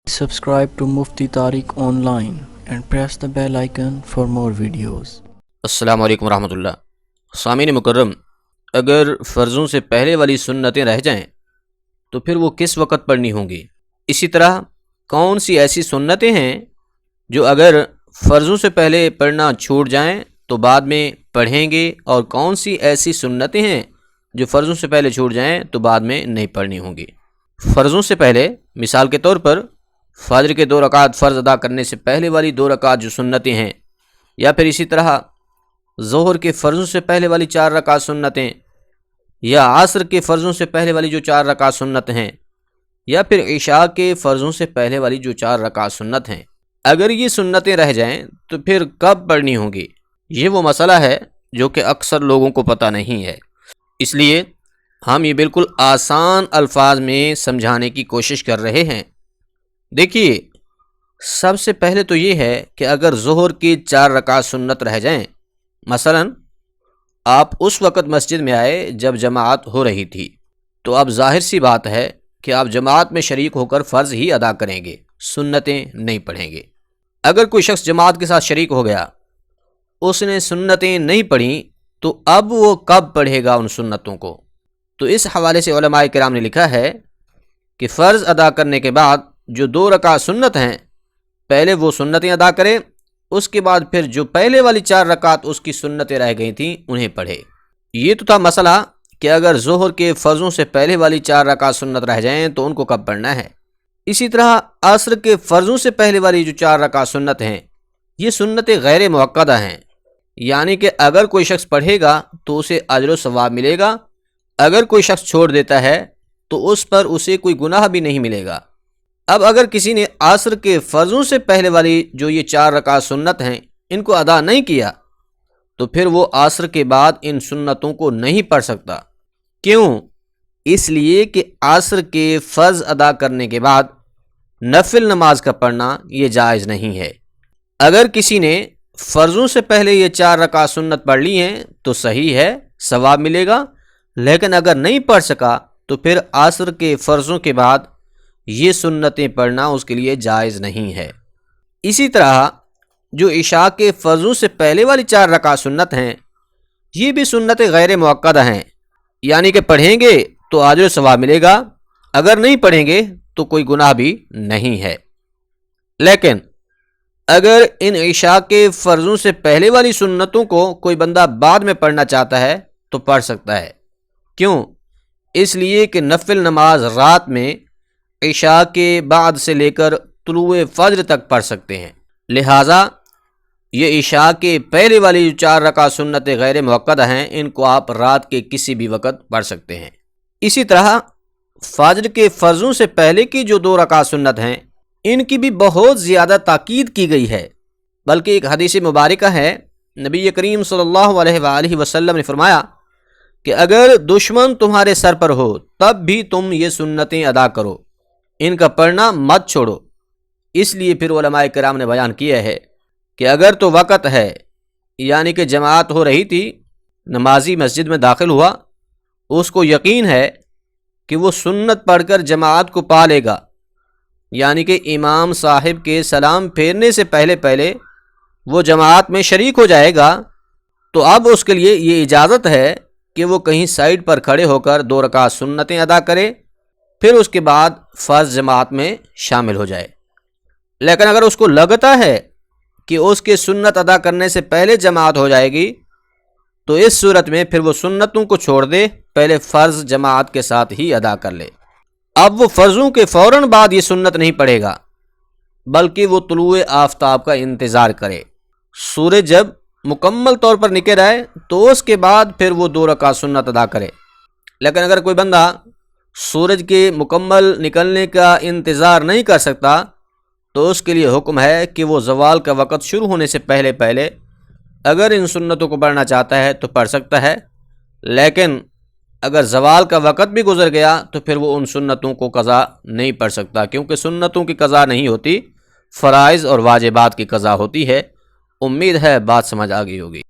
Subscribe to Mufti Tariq Online and press the bell icon for more videos. السلام علیکم ورحمۃ اللہ۔ سامعین مکرم، اگر فرضوں سے پہلے والی سنتیں رہ جائیں تو پھر وہ کس وقت پڑھنی ہوں گی؟ اسی طرح کون سی ایسی سنتیں ہیں جو اگر فرضوں سے پہلے پڑھنا چھوٹ جائیں تو بعد میں پڑھیں گے، اور کون سی ایسی سنتیں ہیں جو فرضوں سے پہلے چھوٹ جائیں تو بعد میں نہیں پڑھنی ہوں گی؟ فرضوں سے پہلے مثال کے طور پر فجر کے 2 رکعت فرض ادا کرنے سے پہلے والی 2 رکعت جو سنتیں ہیں، یا پھر اسی طرح ظہر کے فرضوں سے پہلے والی 4 رکعت سنتیں، یا عصر کے فرضوں سے پہلے والی جو 4 رکعت سنت ہیں، یا پھر عشاء کے فرضوں سے پہلے والی جو 4 رکعت سنت ہیں، اگر یہ سنتیں رہ جائیں تو پھر کب پڑھنی ہوں گی؟ یہ وہ مسئلہ ہے جو کہ اکثر لوگوں کو پتہ نہیں ہے، اس لیے ہم یہ بالکل آسان الفاظ میں سمجھانے کی کوشش کر رہے ہیں۔ دیکھیے، سب سے پہلے تو یہ ہے کہ اگر ظہر کی 4 رکعت سنت رہ جائیں، مثلا آپ اس وقت مسجد میں آئے جب جماعت ہو رہی تھی، تو اب ظاہر سی بات ہے کہ آپ جماعت میں شریک ہو کر فرض ہی ادا کریں گے، سنتیں نہیں پڑھیں گے۔ اگر کوئی شخص جماعت کے ساتھ شریک ہو گیا، اس نے سنتیں نہیں پڑھیں، تو اب وہ کب پڑھے گا ان سنتوں کو؟ تو اس حوالے سے علماء کرام نے لکھا ہے کہ فرض ادا کرنے کے بعد جو 2 رکعت سنت ہیں، پہلے وہ سنتیں ادا کرے، اس کے بعد پھر جو پہلے والی 4 رکعت اس کی سنتیں رہ گئی تھیں انہیں پڑھے۔ یہ تو تھا مسئلہ کہ اگر ظہر کے فرضوں سے پہلے والی 4 رکعت سنت رہ جائیں تو ان کو کب پڑھنا ہے۔ اسی طرح عصر کے فرضوں سے پہلے والی جو 4 رکعت سنت ہیں، یہ سنتیں غیر مؤکدہ ہیں، یعنی کہ اگر کوئی شخص پڑھے گا تو اسے اجر و ثواب ملے گا، اگر کوئی شخص چھوڑ دیتا ہے تو اس پر اسے کوئی گناہ بھی نہیں ملے گا۔ اب اگر کسی نے عصر کے فرضوں سے پہلے والی جو یہ 4 رکعت سنت ہیں ان کو ادا نہیں کیا، تو پھر وہ عصر کے بعد ان سنتوں کو نہیں پڑھ سکتا۔ کیوں؟ اس لیے کہ عصر کے فرض ادا کرنے کے بعد نفل نماز کا پڑھنا یہ جائز نہیں ہے۔ اگر کسی نے فرضوں سے پہلے یہ 4 رکعت سنت پڑھ لی ہیں تو صحیح ہے، ثواب ملے گا، لیکن اگر نہیں پڑھ سکا تو پھر عصر کے فرضوں کے بعد یہ سنتیں پڑھنا اس کے لیے جائز نہیں ہے۔ اسی طرح جو عشاء کے فرضوں سے پہلے والی 4 رکعت سنت ہیں، یہ بھی سنتیں غیر مؤکدہ ہیں، یعنی کہ پڑھیں گے تو اجر و ثواب ملے گا، اگر نہیں پڑھیں گے تو کوئی گناہ بھی نہیں ہے۔ لیکن اگر ان عشاء کے فرضوں سے پہلے والی سنتوں کو کوئی بندہ بعد میں پڑھنا چاہتا ہے تو پڑھ سکتا ہے۔ کیوں؟ اس لیے کہ نفل نماز رات میں عشاء کے بعد سے لے کر طلوع فجر تک پڑھ سکتے ہیں، لہٰذا یہ عشاء کے پہلے والی جو 4 رکعت سنتیں غیر مؤکدہ ہیں، ان کو آپ رات کے کسی بھی وقت پڑھ سکتے ہیں۔ اسی طرح فجر کے فرضوں سے پہلے کی جو 2 رکعت سنت ہیں، ان کی بھی بہت زیادہ تاکید کی گئی ہے، بلکہ ایک حدیث مبارکہ ہے، نبی کریم صلی اللہ علیہ وآلہ وسلم نے فرمایا کہ اگر دشمن تمہارے سر پر ہو تب بھی تم یہ سنتیں ادا کرو، ان کا پڑھنا مت چھوڑو۔ اس لیے پھر علماء کرام نے بیان کیا ہے کہ اگر تو وقت ہے، یعنی کہ جماعت ہو رہی تھی، نمازی مسجد میں داخل ہوا، اس کو یقین ہے کہ وہ سنت پڑھ کر جماعت کو پا لے گا، یعنی کہ امام صاحب کے سلام پھیرنے سے پہلے وہ جماعت میں شریک ہو جائے گا، تو اب اس کے لیے یہ اجازت ہے کہ وہ کہیں سائڈ پر کھڑے ہو کر 2 رکعت سنتیں ادا کرے، پھر اس کے بعد فرض جماعت میں شامل ہو جائے۔ لیکن اگر اس کو لگتا ہے کہ اس کے سنت ادا کرنے سے پہلے جماعت ہو جائے گی، تو اس صورت میں پھر وہ سنتوں کو چھوڑ دے، پہلے فرض جماعت کے ساتھ ہی ادا کر لے۔ اب وہ فرضوں کے فوراً بعد یہ سنت نہیں پڑھے گا، بلکہ وہ طلوع آفتاب کا انتظار کرے، سورج جب مکمل طور پر نکل آئے تو اس کے بعد پھر وہ 2 رکعت سنت ادا کرے۔ لیکن اگر کوئی بندہ سورج کے مکمل نکلنے کا انتظار نہیں کر سکتا تو اس کے لیے حکم ہے کہ وہ زوال کا وقت شروع ہونے سے پہلے اگر ان سنتوں کو پڑھنا چاہتا ہے تو پڑھ سکتا ہے، لیکن اگر زوال کا وقت بھی گزر گیا تو پھر وہ ان سنتوں کو قضا نہیں پڑھ سکتا، کیونکہ سنتوں کی قضا نہیں ہوتی، فرائض اور واجبات کی قضا ہوتی ہے۔ امید ہے بات سمجھ آ گئی ہوگی۔